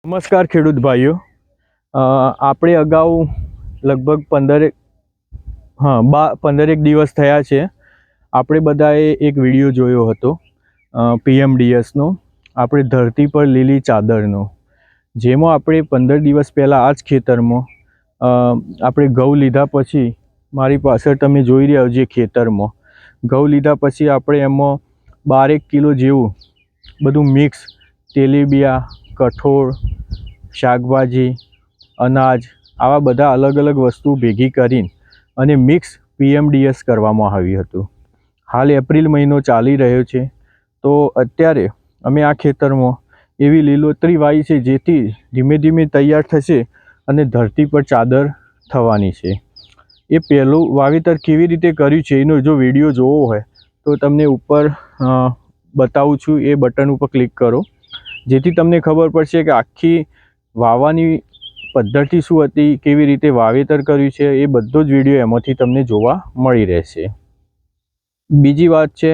નમસ્કાર ખેડૂત ભાઈઓ, આપણે અગાઉ લગભગ 15 દિવસ થયા છે. આપણે બધાએ એક વિડીયો જોયો હતો PMDSનો, આપણે ધરતી પર લીલી ચાદરનો, જેમાં આપણે 15 દિવસ પહેલાં આ જ ખેતરમાં આપણે ઘઉં લીધા પછી, મારી પાછળ તમે જોઈ રહ્યા છો જે ખેતરમાં ઘઉં લીધા પછી આપણે એમાં 12 કિલો જેવું બધું મિક્સ તેલીબિયા, કઠોળ, શાકભાજી, અનાજ, આવા બધા અલગ અલગ વસ્તુ ભેગી કરીને અને મિક્સ PMDS કરવામાં આવ્યું હતું. હાલ એપ્રિલ મહિનો ચાલી રહ્યો છે, તો અત્યારે અમે આ ખેતરમાં એવી લીલોતરી વાવી છે જેથી ધીમે ધીમે તૈયાર થશે અને ધરતી પર ચાદર થવાની છે. એ પહેલું વાવેતર કેવી રીતે કર્યું છે એનો જો વિડીયો જોવો હોય તો તમને ઉપર બતાવું છું, એ બટન ઉપર ક્લિક કરો, જેથી તમને ખબર પડશે કે આખી વાવવાની પદ્ધતિ શું હતી, કેવી રીતે વાવેતર કર્યું છે, એ બધો જ વિડીયો એમાંથી તમને જોવા મળી રહેશે. બીજી વાત છે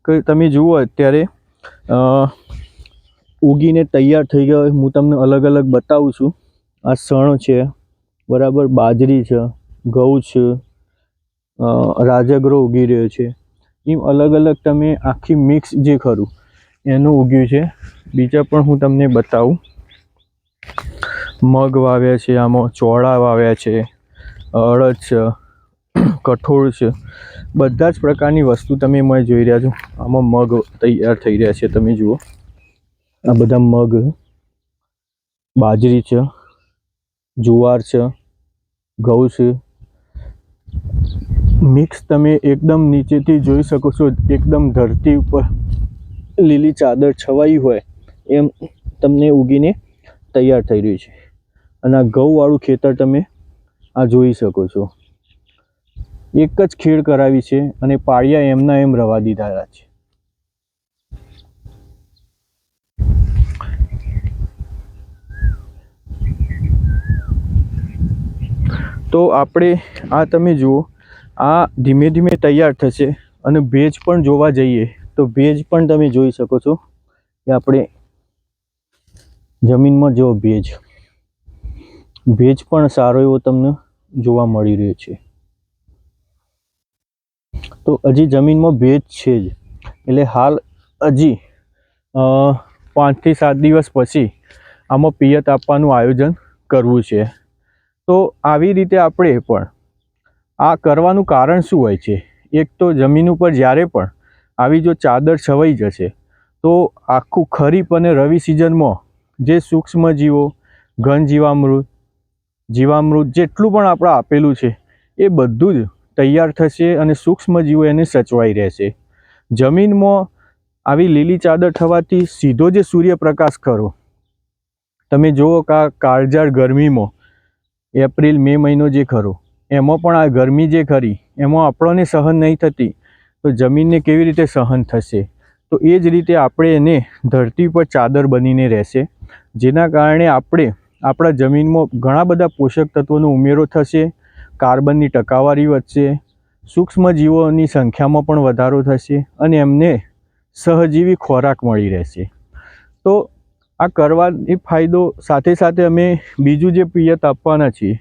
કે તમે જુઓ અત્યારે ઉગીને તૈયાર થઈ ગયો. હું તમને અલગ અલગ બતાવું છું. આ સણ છે, બરાબર, બાજરી છે, ઘઉં છે, રાજગરો ઉગી રહ્યો છે. એમ અલગ અલગ તમે આખી મિક્સ જે ખરું એનું ઉગ્યું છે. બીજા પણ હું તમને બતાવું. મગ વાવ્યા છે, આમાં ચોળા વાવ્યા છે, અડદ છે, કઠોળ છે, બધા જ પ્રકારની વસ્તુ તમે એમાં જોઈ રહ્યા છો. આમાં મગ તૈયાર થઈ રહ્યા છે, તમે જુઓ, આ બધા મગ, બાજરી છે, જુવાર છે, ઘઉં છે, મિક્સ તમે એકદમ નીચેથી જોઈ શકો છો, એકદમ ધરતી ઉપર લીલી ચાદર છવાઈ હોય એમ તમને ઉગીને તૈયાર થઈ રહ્યું છે. અને આ ઘઉંવાળું ખેતર તમે આ જોઈ શકો છો. એક જ ખેડ કરાવી છે અને પાળિયા એમના એમ રવા દીધા છે. તો આપણે આ તમે જુઓ, આ ધીમે ધીમે તૈયાર થશે. અને ભેજ પણ જોવા જઈએ તો ભેજ પણ તમે જોઈ શકો છો કે આપણે જમીનમાં જો ભેજ પણ સારો એવો તમને જોવા મળી રહ્યો છે. તો હજી જમીનમાં ભેજ છે જ, એટલે હાલ હજી 5 થી 7 દિવસ પછી આમાં પિયત આપવાનું આયોજન કરવું છે. તો આવી રીતે આપણે પણ આ કરવાનું કારણ શું હોય છે? એક તો જમીન ઉપર જ્યારે પણ આવી જો ચાદર છવાઈ જશે તો આખું ખરીફ અને રવિ સિઝનમાં જે સૂક્ષ્મજીવો, ઘન જીવામૃત, જેટલું પણ આપણે આપેલું છે એ બધું જ તૈયાર થશે અને સૂક્ષ્મજીવો એને સચવાઈ રહેશે. જમીનમાં આવી લીલી ચાદર થવાથી સીધો જે સૂર્યપ્રકાશ ખરો, તમે જુઓ કે આ કાળઝાળ ગરમીમાં એપ્રિલ મે મહિનો જે ખરો એમાં પણ આ ગરમી જે ખરી એમાં આપણને સહન નહીં થતી, તો જમીનને કેવી રીતે સહન થશે? તો એ જ રીતે આપણે એને ધરતી પર ચાદર બનીને રહેશે, જેના કારણે આપણે આપણા જમીનમાં ઘણા બધા પોષક તત્વોનો ઉમેરો થશે, કાર્બનની ટકાવારી વધશે, સૂક્ષ્મજીવોની સંખ્યામાં પણ વધારો થશે અને એમને સહજીવી ખોરાક મળી રહેશે. તો આ કરવાથી ફાયદો સાથે સાથે અમે બીજું જે પિયત આપવાના છીએ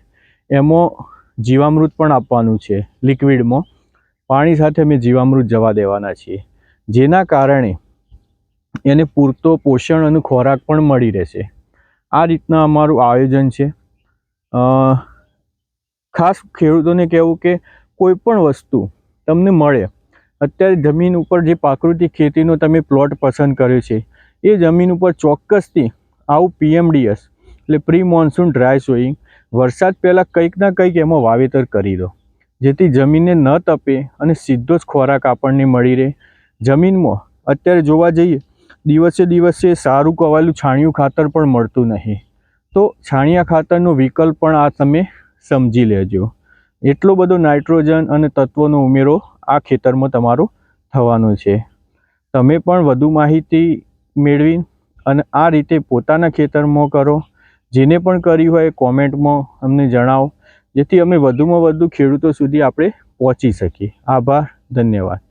એમાં જીવામૃત પણ આપવાનું છે. લિક્વિડમાં પાણી સાથે અમે જીવામૃત જવા દેવાના છીએ, જેના કારણે એને પૂરતો પોષણ અને ખોરાક પણ મળી રહેશે. આ રીતના અમારું આયોજન છે. ખાસ ખેડૂતોને કહેવું કે કોઈ પણ વસ્તુ તમને મળે, અત્યારે જમીન ઉપર જે પ્રાકૃતિક ખેતીનો તમે પ્લોટ પસંદ કર્યો છે એ જમીન ઉપર ચોક્કસથી આવું PMDS એટલે પ્રી મોન્સૂન ડ્રાય સોઈંગ, વરસાદ પહેલાં કંઈક ના કંઈક એમાં વાવેતર કરી દો, જેથી જમીનને ન તપે અને સીધો જ ખોરાક આપણને મળી રહે. જમીનમાં અત્યારે જોવા જઈએ દિવસે દિવસે સારું કવાયેલું છાણિયું ખાતર પણ મળતું નહીં, તો છાણિયા ખાતરનો વિકલ્પ પણ આ તમે સમજી લેજો. એટલો બધો નાઇટ્રોજન અને તત્વોનો ઉમેરો આ ખેતરમાં તમારો થવાનો છે. તમે પણ વધુ માહિતી મેળવી અને આ રીતે પોતાના ખેતરમાં કરો. જેને પણ કરી હોય કોમેન્ટમાં અમને જણાવો, જેથી અમે વધુમાં વધુ ખેડૂતો સુધી આપણે પહોંચી શકીએ. આભાર, ધન્યવાદ.